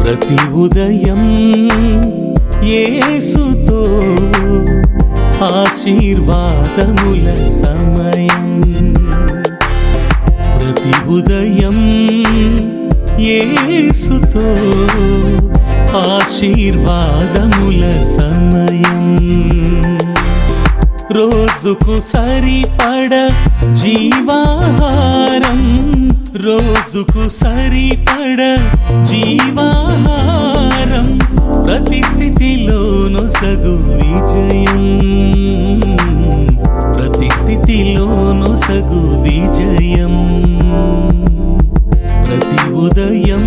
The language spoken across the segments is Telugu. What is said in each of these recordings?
ప్రతి ఉదయం యేసుతో ఆశీర్వాదముల సమయం. ప్రతి ఉదయం యేసుతో ఆశీర్వాదముల సమయం. రోజుకు సరిపడ జీవాహారం, రోజుకు సరిపడ జీవాహారం, ప్రతి స్థితిలోను సగు విజయం, ప్రతి స్థితిలోను సగు విజయం. ప్రతి ఉదయం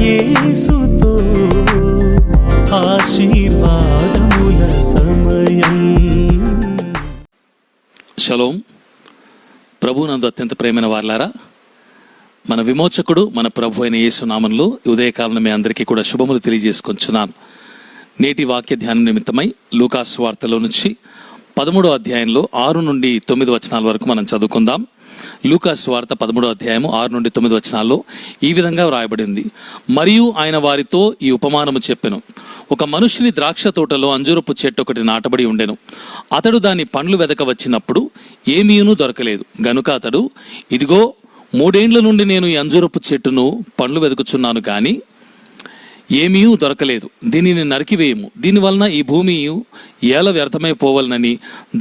యేసుతో ఆశీర్వాదముల సమయం. షలోం. ప్రభువునందు అత్యంత ప్రేమైన వారలారా, మన విమోచకుడు మన ప్రభు అయిన యేసు నామములో ఉదయకాలం మీ అందరికీ కూడా శుభములు తెలియజేసుకొంచున్నాను. నేటి వాక్య ధ్యానం నిమిత్తమై లూకాసు వార్తలో నుంచి 13వ అధ్యాయంలో 6 నుండి 9 వచనాల వరకు మనం చదువుకుందాం. లూకాసు వార్త 13వ అధ్యాయము 6 నుండి 9 వచనాల్లో ఈ విధంగా వ్రాయబడింది. మరియు ఆయన వారితో ఈ ఉపమానము చెప్పెను. ఒక మనుషుని ద్రాక్ష తోటలో అంజూరపు చెట్టు ఒకటి నాటబడి ఉండెను. అతడు దాని పండ్లు వెదక వచ్చినప్పుడు ఏమీయును దొరకలేదు. గనుక అతడు, ఇదిగో 3 ఏండ్ల నుండి నేను ఈ అంజూరపు చెట్టును పండ్లు వెతుకుచున్నాను, కానీ ఏమీ దొరకలేదు. దీనిని నరికివేయము, దీనివలన ఈ భూమి ఏల వ్యర్థమైపోవాలనని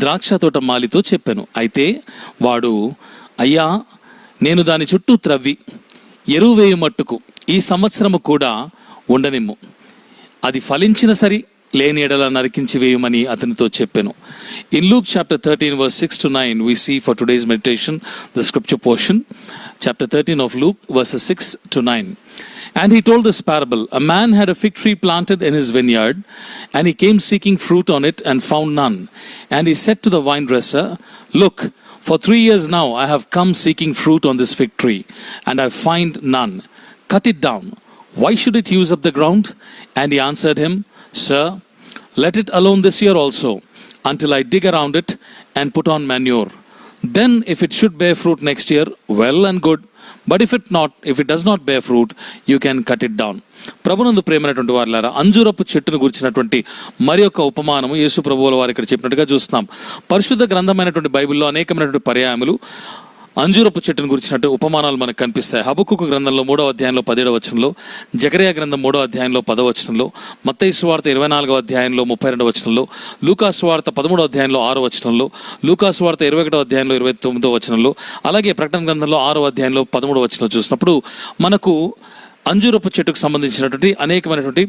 ద్రాక్ష తోట మాలితో చెప్పాను. అయితే వాడు, అయ్యా, నేను దాని చుట్టూ త్రవ్వి ఎరువు వేయు మట్టుకు ఈ సంవత్సరము కూడా ఉండనిమ్ము, అది ఫలించిన సరి, లేని ఎడల నరికించి వేయమని అతనితో చెప్పాను. In Luke chapter 13 verse 6 to 9 we see for today's meditation the scripture portion, chapter 13 of Luke verses 6 to 9. And he told this parable. A man had a fig tree planted in his vineyard, and he came seeking fruit on it and found none. And he said to the vine dresser, look, for 3 years now I have come seeking fruit on this fig tree, and I find none. Cut it down. Why should it use up the ground? And he answered him, Sir, let it alone this year also, until I dig around it and put on manure. Then if it should bear fruit next year, well and good. But if it does not bear fruit, you can cut it down. ప్రభునందు ప్రేమైనటువంటి వారులారా, అంజూరపు చెట్టును గురించినటువంటి మరి యొక్క ఉపమానము యేసు ప్రభువుల వారు ఇక్కడ చెప్పినట్టుగా చూస్తున్నాం. పరిశుద్ధ గ్రంథమైనటువంటి బైబిల్లో అనేకమైనటువంటి పర్యాయములు అంజూరపు చెట్టును గురించినట్టు ఉపమానాలు మనకు కనిపిస్తాయి. హబక్కుకు గ్రంథంలో 3వ అధ్యాయంలో 17వ వచనంలో, జకరియా గ్రంథం 3వ అధ్యాయంలో 10వ వచనంలో, మత్తయి సువార్త 24వ అధ్యాయంలో 32వ వచనంలో, లూకాసు సువార్త 13వ అధ్యాయంలో 6వ వచనంలో, లూకాసు సువార్త 21వ అధ్యాయంలో 29వ వచనంలో, అలాగే ప్రకటన గ్రంథంలో 6వ అధ్యాయంలో 13వ వచనంలో చూసినప్పుడు మనకు అంజూరపు చెట్టుకు సంబంధించినటువంటి అనేకమైనటువంటి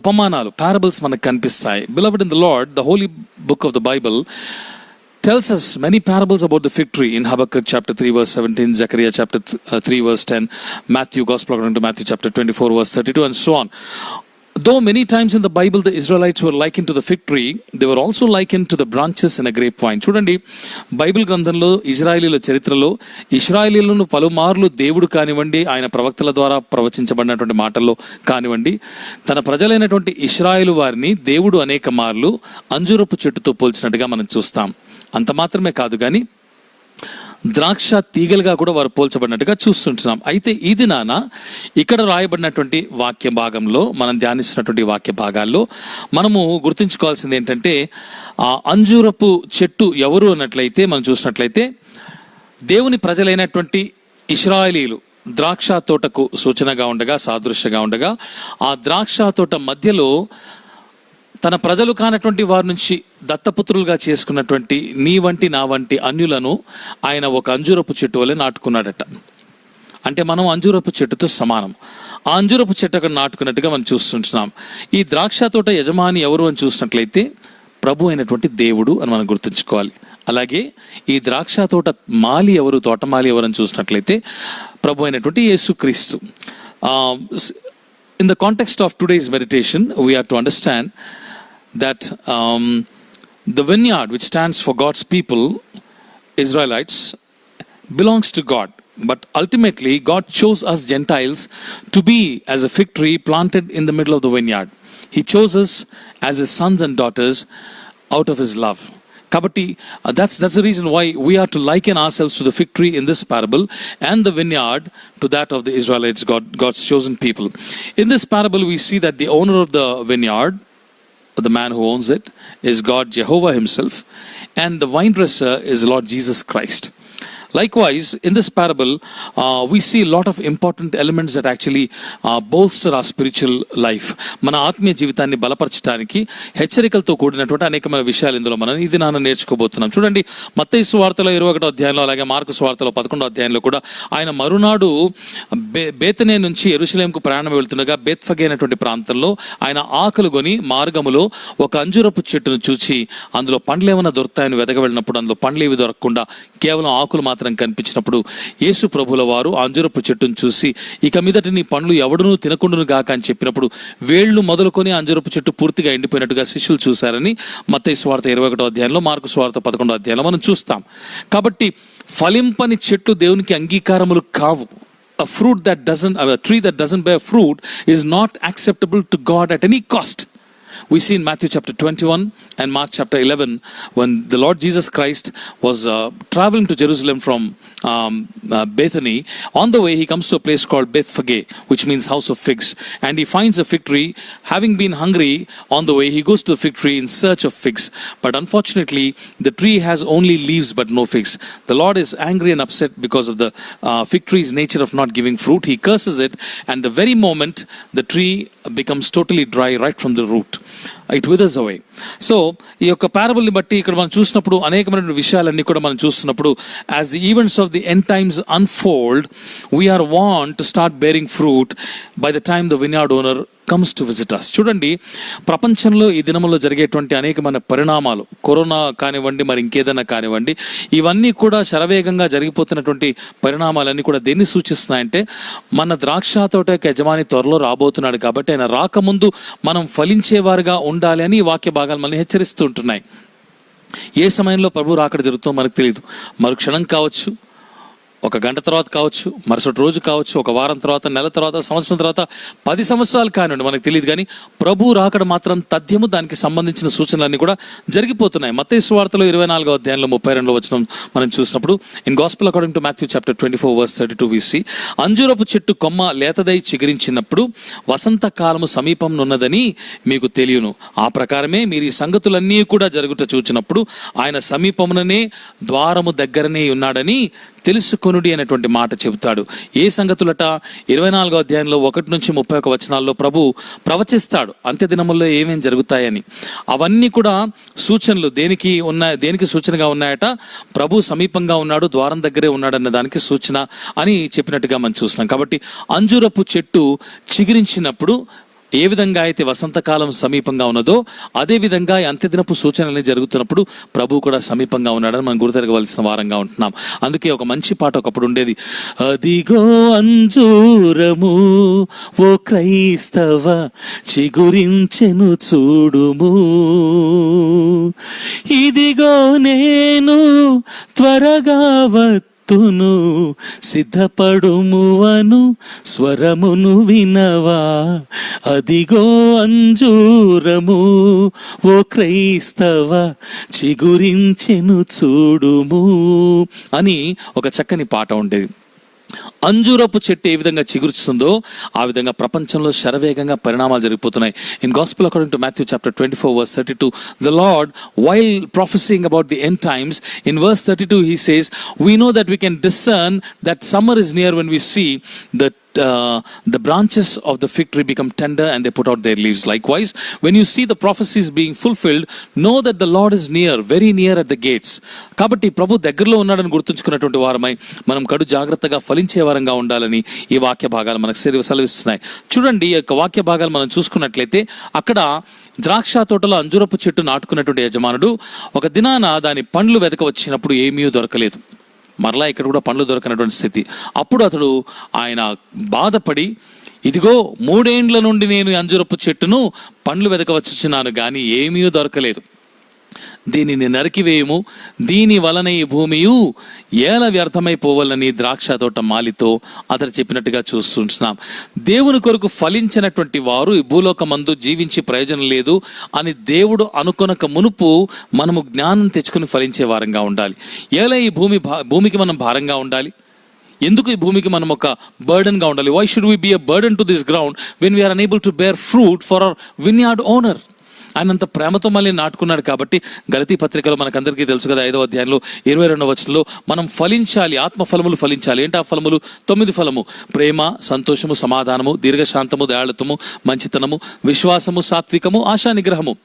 ఉపమానాలు, పారబుల్స్ మనకు కనిపిస్తాయి. Beloved in the Lord, the holy book of the Bible tells us many parables about the fig tree in Habakkuk chapter 3 verse 17, Zechariah chapter 3 verse 10, Matthew, Gospel according to Matthew chapter 24 verse 32 and so on. Though many times in the Bible the Israelites were likened to the fig tree, they were also likened to the branches in a grapevine. చూడండి, బైబిల్ గ్రంథంలో ఇజ్రాయేలీల చరిత్రలో ఇశ్రాయేలీలను పలుమార్లు దేవుడు కానివ్వండి, ఆయన ప్రవక్తల ద్వారా ప్రవచించబడినటువంటి మాటల్లో కానివ్వండి, తన ప్రజలైనటువంటి ఇశ్రాయేలు వారిని దేవుడు అనేక మార్లు అంజూరపు చెట్టుతో పోల్చినట్టుగా మనం చూస్తాం. అంత మాత్రమే కాదు, కానీ ద్రాక్ష తీగలుగా కూడా వారు పోల్చబడినట్టుగా చూస్తుంటున్నాం. అయితే ఈ దినాన ఇక్కడ రాయబడినటువంటి వాక్య భాగంలో, మనం ధ్యానిస్తున్నటువంటి వాక్య భాగాల్లో మనము గుర్తుంచుకోవాల్సింది ఏంటంటే, ఆ అంజూరపు చెట్టు ఎవరు అన్నట్లయితే మనం చూసినట్లయితే దేవుని ప్రజలైనటువంటి ఇశ్రాయేలీలు ద్రాక్ష తోటకు సూచనగా ఉండగా, సాదృశ్యంగా ఉండగా, ఆ ద్రాక్ష తోట మధ్యలో తన ప్రజలు కానటువంటి వారి నుంచి దత్తపుత్రులుగా చేసుకున్నటువంటి నీ వంటి నా వంటి అన్యులను ఆయన ఒక అంజూరపు చెట్టు వలె నాటుకున్నాడట. అంటే మనం అంజూరపు చెట్టుతో సమానం. ఆ అంజూరపు చెట్టు అక్కడ నాటుకున్నట్టుగా మనం చూస్తుంటున్నాం. ఈ ద్రాక్ష తోట యజమాని ఎవరు అని చూసినట్లయితే ప్రభు అయినటువంటి దేవుడు అని మనం గుర్తుంచుకోవాలి. అలాగే ఈ ద్రాక్ష తోట మాలి ఎవరు, తోటమాలి ఎవరు అని చూసినట్లయితే ప్రభు అయినటువంటి యేసుక్రీస్తు. In the context of today's meditation, we have to understand that the vineyard which stands for God's people, Israelites, belongs to God. But ultimately, God chose us Gentiles to be as a fig tree planted in the middle of the vineyard. He chose us as his sons and daughters out of his love. కాబట్టి that's the reason why we are to liken ourselves to the fig tree in this parable and the vineyard to that of the Israelites, God's chosen people. In this parable we see that the owner of the vineyard, the man who owns it, is God Jehovah himself, and the vine dresser is Lord Jesus Christ. Likewise, in this parable, we see a lot of important elements that actually bolster our spiritual life. మన ఆత్మీయ జీవితాన్ని బలపరచడానికి హెచ్చరికలతో కూడినటువంటి అనేకమైన విషయాలు ఇందులో మనం ఇది నాన్న నేర్చుకోబోతున్నాం. చూడండి, మత్తయి సువార్తలో 21వ అధ్యాయంలో, అలాగే మార్కు సువార్తలో 11వ అధ్యాయంలో కూడా ఆయన మరునాడు బేతనే నుంచి యెరూషలేముకు ప్రయాణం వెళ్తుండగా బేత్ఫగే అనేటువంటి ప్రాంతంలో ఆయన ఆకలి కొని మార్గములో ఒక అంజూరపు చెట్టును చూచి అందులో పండ్లు ఏమైనా దొరుకుతాయని వెతక వెళ్ళినప్పుడు అందులో పండ్లు ఏవి దొరకకుండా కేవలం ఆకులు మాత్రం కనిపించినప్పుడు యేసు ప్రభుల వారు అంజూరపు చెట్టును చూసి, ఇక మీదట నీ పండ్లు ఎవడునూ తినకుండును గాక అని చెప్పినప్పుడు వేళ్లు మొదలుకొని అంజూరపు చెట్టు పూర్తిగా ఎండిపోయినట్టుగా శిష్యులు చూశారని మత్తయి సువార్త 21వ అధ్యాయంలో, మార్కు సువార్త 11వ అధ్యాయంలో మనం చూస్తాం. కాబట్టి ఫలింపని చెట్టు దేవునికి అంగీకారములు కావు. A tree that doesn't bear fruit is not acceptable to God at any cost. We see in Matthew chapter 21 and Mark chapter 11, when the Lord Jesus Christ was traveling to Jerusalem from Bethany. On the way, he comes to a place called Bethphage, which means house of figs, and he finds a fig tree. Having been hungry on the way, he goes to the fig tree in search of figs. But unfortunately, the tree has only leaves but no figs. The Lord is angry and upset because of the fig tree's nature of not giving fruit. He curses it, and the very moment the tree becomes totally dry right from the root. It withers away. So ఈ యొక్క పారబుల్ని బట్టి ఇక్కడ మనం చూసినప్పుడు అనేకమైన విషయాలన్నీ కూడా మనం చూస్తున్నప్పుడు, as the events of the end times unfold, we are want to start bearing fruit by the time the vineyard owner comes to visit us. చూడండి, ప్రపంచంలో ఈ దినములో జరిగేటువంటి అనేకమైన పరిణామాలు, కరోనా కానివ్వండి, మరి ఇంకేదైనా కానివ్వండి, ఇవన్నీ కూడా శరవేగంగా జరిగిపోతున్నటువంటి పరిణామాలన్నీ కూడా దేన్ని సూచిస్తున్నాయంటే, మన ద్రాక్ష తోటకి యజమాని త్వరలో రాబోతున్నాడు కాబట్టి ఆయన రాకముందు మనం ఫలించేవారుగా ఉండాలి అని ఈ వాక్య భాగాలు మనల్ని హెచ్చరిస్తూ ఉంటున్నాయి. ఏ సమయంలో ప్రభు రాకడ జరుగుతుందో మనకు తెలియదు. మరుక్షణం కావచ్చు, ఒక గంట తర్వాత కావచ్చు, మరుసటి రోజు కావచ్చు, ఒక వారం తర్వాత, నెల తర్వాత, సంవత్సరం తర్వాత, 10 సంవత్సరాలు కానివ్వండి, మనకు తెలియదు. కానీ ప్రభు రాకడ మాత్రం తథ్యము, దానికి సంబంధించిన సూచనలన్నీ కూడా జరిగిపోతున్నాయి. మత్తయి సువార్తలో 24వ అధ్యాయంలో 32వ వచనం మనం చూసినప్పుడు, in gospel according to Matthew chapter 24:32 we see, అంజూరపు చెట్టు కొమ్మ లేతదై చిగురించినప్పుడు వసంతకాలము సమీపంనున్నదని మీకు తెలియను. ఆ ప్రకారమే మీరు ఈ సంగతులన్నీ కూడా జరుగుట చూచినప్పుడు ఆయన సమీపముననే, ద్వారము దగ్గరనే ఉన్నాడని తెలుసుకొనుడి అనేటువంటి మాట చెబుతాడు. ఏ సంగతులట? 24వ అధ్యాయంలో 1 నుంచి 31 వచనాల్లో ప్రభు ప్రవచిస్తాడు అంత్య దినముల్లో ఏమేం జరుగుతాయని. అవన్నీ కూడా సూచనలు దేనికి సూచనగా ఉన్నాయట? ప్రభు సమీపంగా ఉన్నాడు, ద్వారం దగ్గరే ఉన్నాడు అన్న దానికి సూచన అని చెప్పినట్టుగా మనం చూస్తున్నాం. కాబట్టి అంజూరపు చెట్టు చిగురించినప్పుడు ఏ విధంగా అయితే వసంతకాలం సమీపంగా ఉన్నదో, అదే విధంగా అంత్యదినపు సూచనలు జరుగుతున్నప్పుడు ప్రభు కూడా సమీపంగా ఉన్నాడని మనం గుర్తెరగవలసిన వారంగా ఉంటున్నాం. అందుకే ఒక మంచి పాట ఒకప్పుడు ఉండేది, అదిగో అంజూరము ఓ క్రైస్తవ చిగురించెను చూడుము, ఇదిగో నేను త్వరగా తును సిద్ధపడుమువను స్వరమును వినవా, అదిగో అంజూరము ఓ క్రైస్తవ చిగురించెను చూడుము అని ఒక చక్కని పాట ఉండేది. అంజూరపు చెట్టు ఏ విధంగా చిగురుస్తుందో ఆ విధంగా ప్రపంచంలో శరవేగంగా పరిణామాలు జరిగిపోతున్నాయి. In gospel according to Matthew chapter 24:32, the Lord, while prophesying about the end times, in verse 32 he says, we know that we can discern that summer is near when we see the branches of the fig tree become tender and they put out their leaves. Likewise, when you see the prophecies being fulfilled, know that the Lord is near, very near at the gates. కాబట్టి ప్రభు దగ్గరలో ఉన్నాడని గుర్తుంచుకున్నటువంటి వారమై మనం కడు జాగ్రత్తగా ఫలించే వారంగా ఉండాలని ఈ వాక్య భాగాలు మనకు సెలవిస్తున్నాయి. చూడండి, ఈ యొక్క వాక్య భాగాలు మనం చూసుకున్నట్లయితే, అక్కడ ద్రాక్ష తోటలో అంజూరపు చెట్టు నాటుకున్నటువంటి యజమానుడు ఒక దినాన దాని పండ్లు వెతక వచ్చినప్పుడు ఏమీ దొరకలేదు. మరలా ఇక్కడ కూడా పండ్లు దొరకనటువంటి స్థితి. అప్పుడు అతడు ఆయన బాధపడి, ఇదిగో 3 ఏండ్ల నుండి నేను అంజూరపు చెట్టును పండ్లు వెతక వచ్చుచున్నాను కానీ ఏమీ దొరకలేదు. దీనిని నరికివేయము, దీని వలన ఈ భూమియు ఏల వ్యర్థమైపోవాలని ద్రాక్ష తోట మాలితో అతడు చెప్పినట్టుగా చూస్తున్నాం. దేవుని కొరకు ఫలించినటువంటి వారు ఈ భూలోకమందు జీవించి ప్రయోజనం లేదు అని దేవుడు అనుకొనక మునుపు మనము జ్ఞానం తెచ్చుకుని ఫలించే వారంగా ఉండాలి. ఏలా ఈ భూమికి మనం భారంగా ఉండాలి? ఎందుకు ఈ భూమికి మనం ఒక బర్డన్ గా ఉండాలి? Why should we be a burden to this ground when we are unable to bear fruit for our vineyard owner? ఆయన అంత ప్రేమతో మళ్ళీ నాటుకున్నాడు కాబట్టి గలతీ పత్రికలో మనకందరికీ తెలుసు కదా, 5వ అధ్యాయంలో 22వ వచనంలో మనం ఫలించాలి, ఆత్మఫలములు ఫలించాలి. ఏంటి ఆ ఫలములు? 9 ఫలము: ప్రేమ, సంతోషము, సమాధానము, దీర్ఘశాంతము, దయాళుత్వము, మంచితనము, విశ్వాసము, సాత్వికము, ఆశా నిగ్రహము.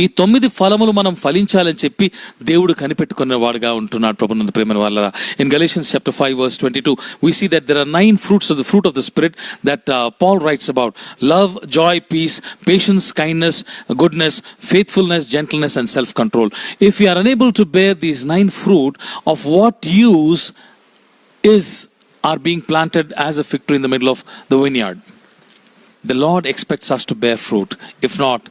ఈ 9 ఫలములు మనం ఫలించాలని చెప్పి దేవుడు కనిపెట్టుకున్న వాడుగా ఉంటున్నాడు ప్రభునందు ప్రేమ వాళ్ళ. In Galatians chapter 5 verse 22 we see that there are 9 fruits of the fruit of the spirit that Paul writes about: love, joy, peace, patience, kindness, goodness, faithfulness, gentleness and self control. If we are unable to bear these 9 fruit, of what use are being planted as a fig tree in the middle of the vineyard? The Lord expects us to bear fruit. If not,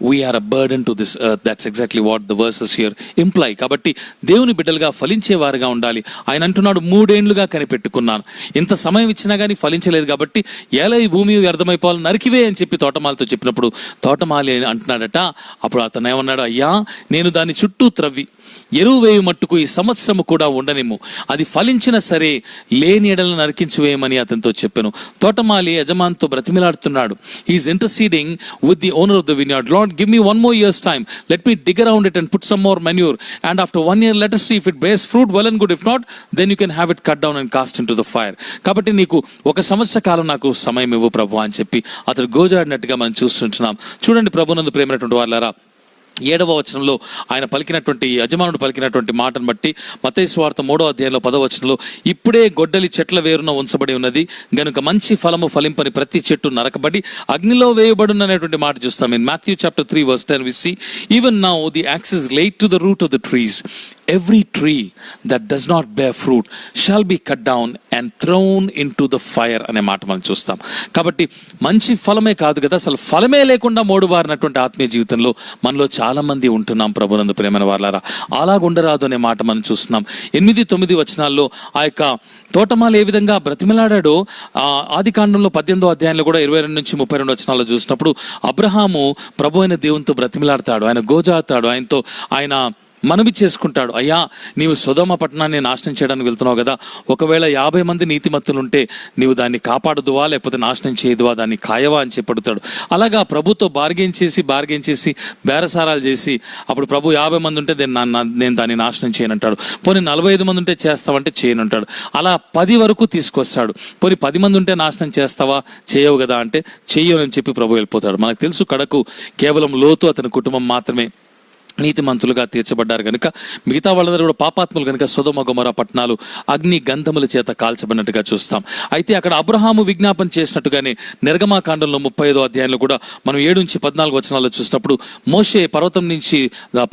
we are a burden to this earth. That's exactly what the verses here imply. కాబట్టి దేవుని బిడ్డలుగా ఫలించేవారుగా ఉండాలి. ఆయన అంటున్నాడు, 3 ఏండ్లుగా కనిపెట్టుకున్నాను, ఇంత సమయం ఇచ్చినా కానీ ఫలించలేదు కాబట్టి ఎలా ఈ భూమి వ్యర్థమైపోవాలి, నరికివే అని చెప్పి తోటమాలితో చెప్పినప్పుడు తోటమాలి అంటున్నాడట. అప్పుడు అతను ఏమన్నాడు? అయ్యా, నేను దాని చుట్టూ త్రవ్వి ఎరువు వేయు మట్టుకు ఈ సంవత్సరము కూడా ఉండనేమో, అది ఫలించిన సరే, లేని ఎడలను నరికించి వేయమని అతనితో చెప్పాను. తోటమాలి యజమానితో బ్రతిమిలాడుతున్నాడు. He is interceding with the owner of the vineyard. Lord, give me 1 more year's time, let me dig around it and put some more manure, and after 1 year let us see if it bears fruit, well and good. If not, then you can have it cut down and cast into the fire. కాబట్టి నీకు 1 సంవత్సర కాలం నాకు సమయం ఇవ్వు ప్రభు అని చెప్పి అతడు గోజాడినట్టుగా మనం చూస్తుంటున్నాం. చూడండి ప్రభునందు ప్రేమైనటువంటి వాళ్ళారా, 7వ వచనంలో ఆయన పలికినటువంటి, యజమానుడు పలికినటువంటి మాటను బట్టి మత్తయి సువార్త 3వ అధ్యాయంలో 10వ వచనంలో, ఇప్పుడే గొడ్డలి చెట్ల వేరున ఉంచబడి ఉన్నది గనుక మంచి ఫలము ఫలింపని ప్రతి చెట్టు నరకబడి అగ్నిలో వేయబడుననేటువంటి మాట చూస్తాం. In Matthew chapter 3 verse 10 we see, even now the axe is laid to the root of the trees. Every tree that does not bear fruit shall be cut down and thrown into the fire అనే మాట మనం చూస్తాం. కాబట్టి మంచి ఫలమే కాదు కదా, అసలు ఫలమే లేకుండా మోడుబారినటువంటి ఆత్మీయ జీవితంలో మనలో చాలా మంది ఉంటున్నాం ప్రభునందు ప్రేమైన వాళ్ళారా. అలాగుండరాదు అనే మాట మనం చూస్తున్నాం. 8-9 వచనాల్లో ఆ యొక్క తోటమాలి ఏ విధంగా బ్రతిమలాడాడో ఆది కాండంలో 18వ అధ్యాయంలో కూడా 22-32 వచనాల్లో చూసినప్పుడు అబ్రహాము ప్రభు అయిన దేవునితో బ్రతిమలాడతాడు, ఆయన గోజాడతాడు, ఆయనతో ఆయన మనవి చేసుకుంటాడు. అయ్యా, నీవు సొదొమ పట్టణాన్ని నాశనం చేయడానికి వెళ్తున్నావు కదా, ఒకవేళ 50 మంది నీతిమంతులు ఉంటే నీవు దాన్ని కాపాడుదువా లేకపోతే నాశనం చేయదువా, దాన్ని కాయవా అని చెప్పడుతాడు. అలాగా ప్రభుతో బార్గెన్ చేసి బేరసారాలు చేసి అప్పుడు ప్రభు 50 మంది ఉంటే నేను దాన్ని నాశనం చేయనంటాడు. పోనీ 45 మంది ఉంటే చేస్తావంటే చేయనంటాడు. అలా 10 వరకు తీసుకొస్తాడు. పోనీ 10 మంది ఉంటే నాశనం చేస్తావా, చేయవు కదా అంటే చెయ్యని చెప్పి ప్రభు వెళ్ళిపోతాడు. మనకు తెలుసు కడకు కేవలం లోతు అతని కుటుంబం మాత్రమే నీతిమంతులుగా తీర్చబడ్డారు కనుక మిగతా వాళ్ళందరూ కూడా పాపాత్ములు కనుక సొదొమ గొమొర్రా పట్టణాలు అగ్ని గంధముల చేత కాల్చబడినట్టుగా చూస్తాం. అయితే అక్కడ అబ్రహాము విజ్ఞాపన చేసినట్టుగానే నిర్గమాకాండంలో 35వ అధ్యాయంలో కూడా మనం 7-14 వచనాల్లో చూసినప్పుడు మోషే పర్వతం నుంచి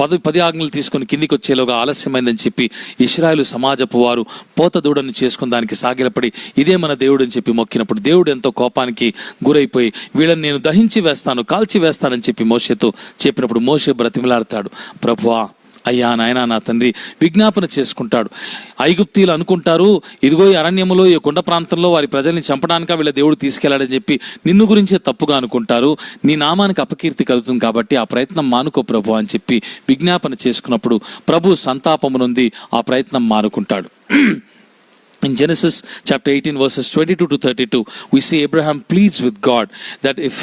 10 ఆజ్ఞలు తీసుకుని కిందికి వచ్చేలోగా ఆలస్యమైందని చెప్పి ఇశ్రాయేలు సమాజపు వారు పోత దూడను చేసుకుని దానికి సాగిలపడి ఇదే మన దేవుడు అని చెప్పి మొక్కినప్పుడు దేవుడు ఎంతో కోపానికి గురైపోయి వీళ్ళని నేను దహించి వేస్తాను, కాల్చి వేస్తానని చెప్పి మోషేతో చెప్పినప్పుడు మోషే బ్రతిమలాడతాడు, ప్రభువా, అయ్యా నాయనా నా తండ్రి విజ్ఞాపన చేసుకుంటాడు. ఐగుప్తీయులు అనుకుంటారు, ఇదిగో ఈ అరణ్యములో ఈ కొండ ప్రాంతంలో వారి ప్రజల్ని చంపడానిక వీళ్ళ దేవుడు తీసుకెళ్లాడని చెప్పి నిన్ను గురించే తప్పుగా అనుకుంటారు, నీ నామానికి అపకీర్తి కలుగుతుంది కాబట్టి ఆ ప్రయత్నం మానుకో ప్రభు అని చెప్పి విజ్ఞాపన చేసుకున్నప్పుడు ప్రభు సంతాపము నుండి ఆ ప్రయత్నం మానుకుంటాడు. In Genesis chapter 18 verses 22-32 we see Abraham pleads with God that if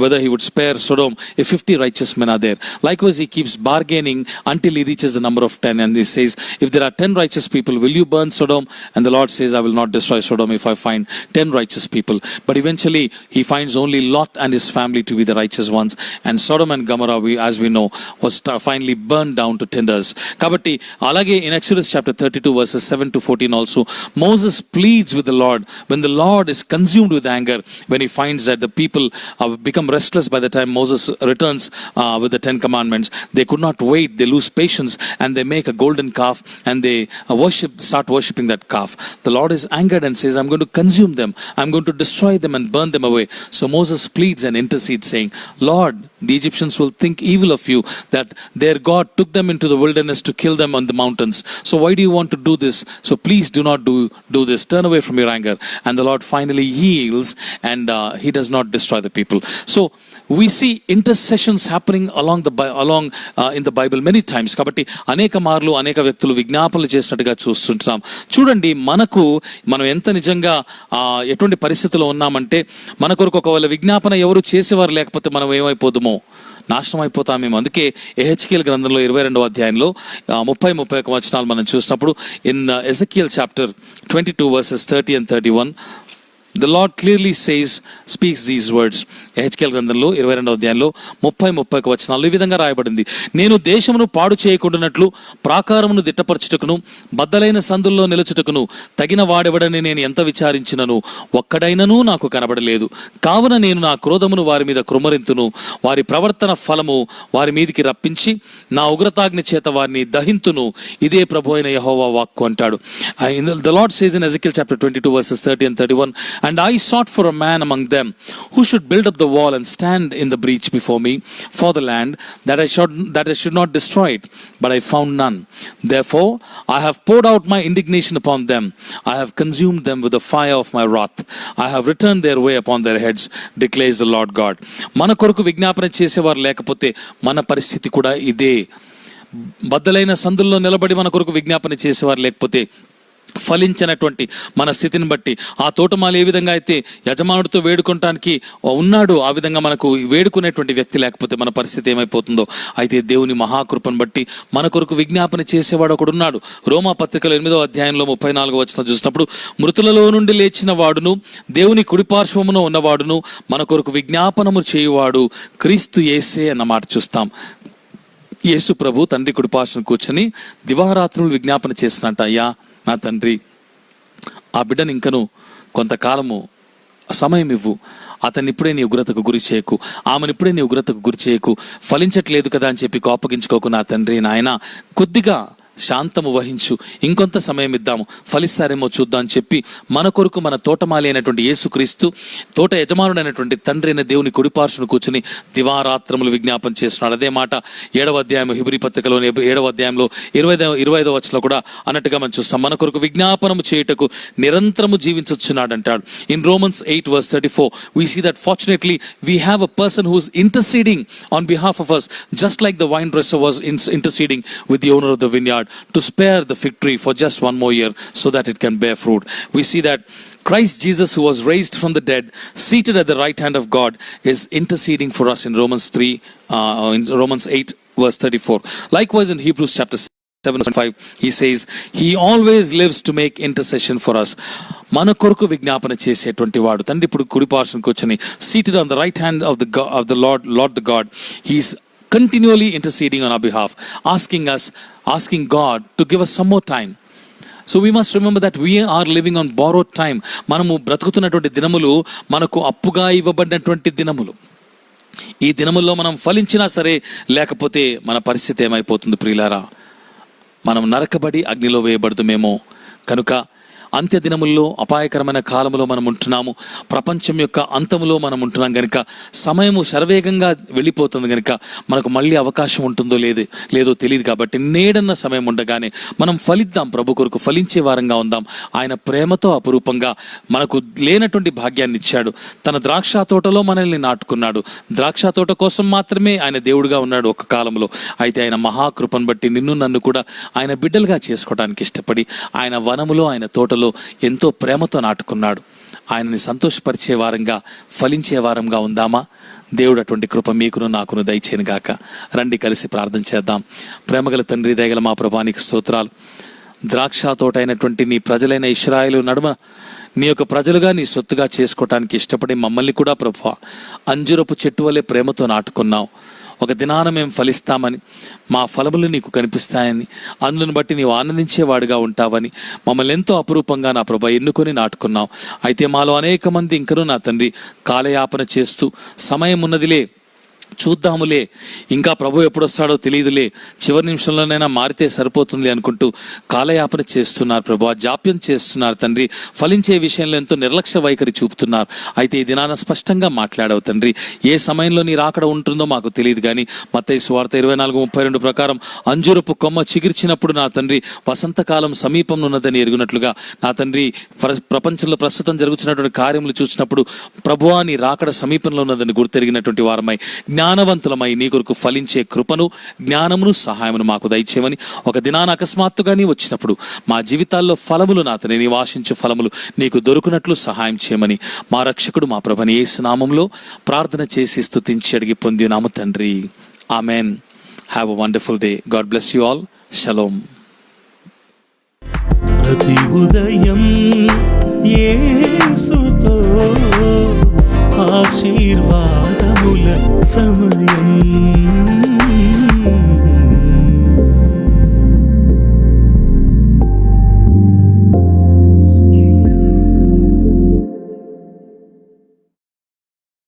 whether he would spare Sodom if 50 righteous men are there. Likewise he keeps bargaining until he reaches the number of 10 and he says, if there are 10 righteous people, will you burn Sodom? And the Lord says, I will not destroy Sodom if I find 10 righteous people. But eventually he finds only Lot and his family to be the righteous ones, and Sodom and Gomorrah, as we know, was finally burned down to cinders. Kabatti alage in Exodus chapter 32 verses 7-14 also Moses pleads with the Lord when the Lord is consumed with anger, when he finds that the people have become restless by the time Moses returns with the 10 commandments. They could not wait, they lose patience and they make a golden calf and they start worshipping that calf. The Lord is angered and says, I'm going to consume them, I'm going to destroy them and burn them away. So Moses pleads and intercedes saying, Lord, the Egyptians will think evil of you, that their God took them into the wilderness to kill them on the mountains. So why do you want to do this? So please do not do this. Turn away from your anger. And the Lord finally heals, and he does not destroy the people. So we see intercessions happening in the Bible many times. కాబట్టి అనేక మార్లు అనేక వ్యక్తులు విజ్ఞాపనలు చేసినట్టుగా చూస్తుంటాం. చూడండి, మనం ఎంత నిజంగా ఎటువంటి పరిస్థితుల్లో ఉన్నామంటే, మన కొరకు ఒకవేళ విజ్ఞాపన ఎవరు చేసేవారు లేకపోతే మనం ఏమైపోదుమో, నాశనం అయిపోతామేమో. అందుకే ఎహెచ్కేల్ గ్రంథంలో 22వ అధ్యాయంలో 30-31 వచనాలు మనం చూసినప్పుడు, in Ezekiel chapter 22 verses 30 and 31, the Lord clearly speaks these words. ఎహెచ్కేల్ గ్రంథంలో 22వ అధ్యాయంలో 30-31 వచనాలు ఈ విధంగా రాయబడింది. నేను దేశమును పాడు చేయకుండానట్లు ప్రాకారమును దిట్టపరచుటకును బద్దలైన సందుల్లో నిలుచుటకును తగిన వాడెవడని నేను ఎంత విచారించినను ఒక్కడైనను నాకు కనబడలేదు. కావున నేను నా క్రోధమును వారి మీద కృమ్మరింతును, వారి ప్రవర్తన ఫలము వారి మీదికి రప్పించి నా ఉగ్రతాగ్ని చేత వారిని దహింతును. ఇదే ప్రభు అయిన యెహోవా వాక్కు అంటాడు. The Lord says in Ezekiel chapter 22 verses 30 and 31, and I sought for a man among them who should build up the wall and stand in the breach before me for the land, that I should not destroy it, but I found none. Therefore I have poured out my indignation upon them. I have consumed them with the fire of my wrath. I have returned their way upon their heads, declares the Lord God. మన కొరకు విజ్ఞాపన చేసేవారు లేకపోతే మన పరిస్థితి కూడా ఇదే. బద్దలైన సందుల్లో నిలబడి మన కొరకు విజ్ఞాపన చేసేవారు లేకపోతే, ఫలించినటువంటి మన స్థితిని బట్టి, ఆ తోటమాలి ఏ విధంగా అయితే యజమానుడితో వేడుకోవటానికి ఉన్నాడు, ఆ విధంగా మనకు వేడుకునేటువంటి వ్యక్తి లేకపోతే మన పరిస్థితి ఏమైపోతుందో. అయితే దేవుని మహాకృపను బట్టి మన కొరకు విజ్ఞాపన చేసేవాడు ఒకడున్నాడు. రోమా పత్రికలో 8వ అధ్యాయంలో 34వ వచనం చూసినప్పుడు, మృతులలో నుండి లేచిన వాడును దేవుని కుడిపార్శ్వమున ఉన్నవాడును మన కొరకు విజ్ఞాపనము చేయువాడు క్రీస్తు యేసే అన్న మాట చూస్తాం. యేసు ప్రభు తండ్రి కుడిపార్శ్వన కూర్చొని దివారాత్రులు విజ్ఞాపన చేసినట్ట, అయ్యా నా తండ్రి, ఆ బిడ్డను ఇంకను కొంతకాలము సమయం ఇవ్వు, అతన్ని ఇప్పుడే నీ ఉగ్రతకు గురి చేయకు, ఆమెనిప్పుడే నీ ఉగ్రతకు గురి చేయకు, ఫలించట్లేదు కదా అని చెప్పి కోపగించుకోకు నా తండ్రి, నాయన కొద్దిగా శాంతము వహించు, ఇంకొంత సమయం ఇద్దాము, ఫలిస్తారేమో చూద్దాం అని చెప్పి మన కొరకు మన తోటమాలి అయినటువంటి యేసుక్రీస్తు, తోట యజమానుడైనటువంటి తండ్రి అయిన దేవుని కుడిపార్శ్వను కూర్చుని దివారాత్రములు విజ్ఞాపన చేస్తున్నాడు. అదే మాట 7వ అధ్యాయం హెబ్రీ పత్రికలోని 7వ అధ్యాయంలో 25వ వచనంలో కూడా అన్నట్టుగా మనం చూస్తాం. మన కొరకు విజ్ఞాపనము చేయుటకు నిరంతరము జీవించొచ్చున్నాడు అంటాడు. In Romans 8 verse 34 we see that fortunately we have a person who is interceding on behalf of us, just like the vine dresser was interceding with the owner of the vineyard to spare the fig tree for just one more year so that it can bear fruit. We see that Christ Jesus, who was raised from the dead, seated at the right hand of God, is interceding for us in Romans 8 verse 34. Likewise in Hebrews chapter 7 verse 5 he says he always lives to make intercession for us. మన కొరకు విజ్ఞాపన చేసేటువంటి వాడు తండ్రి ఇప్పుడు కుడిపార్శ్వన కూర్చొని seated on the right hand of the Lord the God, he's continually interceding on our behalf, asking God to give us some more time. So we must remember that we are living on borrowed time. మనము బ్రతుకుతున్నటువంటి దినములు మనకు అప్పుగా ఇవ్వబడినటువంటి దినములు. ఈ దినముల్లో మనం ఫలించినా సరే లేకపోతే మన పరిస్థితి ఏమైపోతుంది ప్రియులారా? మనం నరకబడి అగ్నిలో వేయబడుతుమేమో. కనుక అంత్య దినముల్లో అపాయకరమైన కాలములో మనం ఉంటున్నాము. ప్రపంచం యొక్క అంతములో మనం ఉంటున్నాం కనుక సమయము శరవేగంగా వెళ్ళిపోతుంది కనుక మనకు మళ్ళీ అవకాశం ఉంటుందో లేదో తెలియదు. కాబట్టి నేడన్న సమయం ఉండగానే మనం ఫలిద్దాం, ప్రభు కొరకు ఫలించే వారంగా ఉందాం. ఆయన ప్రేమతో అపురూపంగా మనకు లేనటువంటి భాగ్యాన్ని ఇచ్చాడు. తన ద్రాక్ష తోటలో మనల్ని నాటుకున్నాడు. ద్రాక్ష తోట కోసం మాత్రమే ఆయన దేవుడుగా ఉన్నాడు ఒక కాలంలో. అయితే ఆయన మహాకృపను బట్టి నిన్ను నన్ను కూడా ఆయన బిడ్డలుగా చేసుకోవడానికి ఇష్టపడి ఆయన వనములో ఆయన తోటలో ఎంతో ప్రేమతో నాటుకున్నాడు. ఆయనని సంతోషపరిచే వారంగా ఫలించే వారంగా ఉందామా? దేవుడు అటువంటి కృప మీకును నాకును దయచేయను గాక. రండి కలిసి ప్రార్థన చేద్దాం. ప్రేమగల తండ్రి, దయగల మా ప్రభువానికి స్తోత్రాలు. ద్రాక్ష తోట అయినటువంటి నీ ప్రజలైన ఇశ్రాయేలు నడుమ నీ యొక్క ప్రజలుగా నీ సొత్తుగా చేసుకోవటానికి ఇష్టపడి మమ్మల్ని కూడా ప్రభువా అంజురపు చెట్టు వలె ప్రేమతో నాటుకున్నావు. ఒక దినాన మేము ఫలిస్తామని, మా ఫలములు నీకు కనిపిస్తాయని, అందును బట్టి నీవు ఆనందించేవాడుగా ఉంటావని మమ్మల్ని ఎంతో అపురూపంగా నా ప్రభు ఎన్నుకొని నాటుకున్నావు. అయితే మాలో అనేక మంది ఇంకనూ నా తండ్రి కాలయాపన చేస్తూ సమయం ఉన్నదిలే, చూద్దాములే, ఇంకా ప్రభు ఎప్పుడు వస్తాడో తెలియదులే, చివరి నిమిషంలోనైనా మారితే సరిపోతుంది అనుకుంటూ కాలయాపన చేస్తున్నారు ప్రభు, జాప్యం చేస్తున్నారు తండ్రి. ఫలించే విషయంలో ఎంతో నిర్లక్ష్య వైఖరి చూపుతున్నారు. అయితే ఈ దినాన స్పష్టంగా మాట్లాడవు తండ్రి. ఏ సమయంలో నీ రాకడ ఉంటుందో మాకు తెలియదు, కానీ మత్తయి సువార్త 24:32 ప్రకారం అంజూరపు కొమ్మ చిగిర్చినప్పుడు నా తండ్రి వసంతకాలం సమీపంలో ఉన్నదని ఎరుగునట్లుగా నా తండ్రి ప్రపంచంలో ప్రస్తుతం జరుగుతున్నటువంటి కార్యములు చూసినప్పుడు ప్రభువా నీ రాకడ సమీపంలో ఉన్నదని గుర్తెరిగినటువంటి వారమై జ్ఞానవంతులమై నీ కొరకు ఫలించే కృపను, జ్ఞానమును, సహాయమును మాకు దయచేయమని, ఒక దినాన అకస్మాత్తుగా నీ వచ్చినప్పుడు మా జీవితాల్లో ఫలములు నాతనే నివాసించు ఫలములు నీకు దొరుకునట్లు సహాయం చేయమని మా రక్షకుడు మా ప్రభుని యేసు నామములో ప్రార్థన చేసి స్తుతించి అడిగి పొందినాము తండ్రి. Amen. Have a wonderful day. God bless you all. Shalom. ప్రతి ఉదయం యేసుతో ఆశీర్వాదముల సమయం.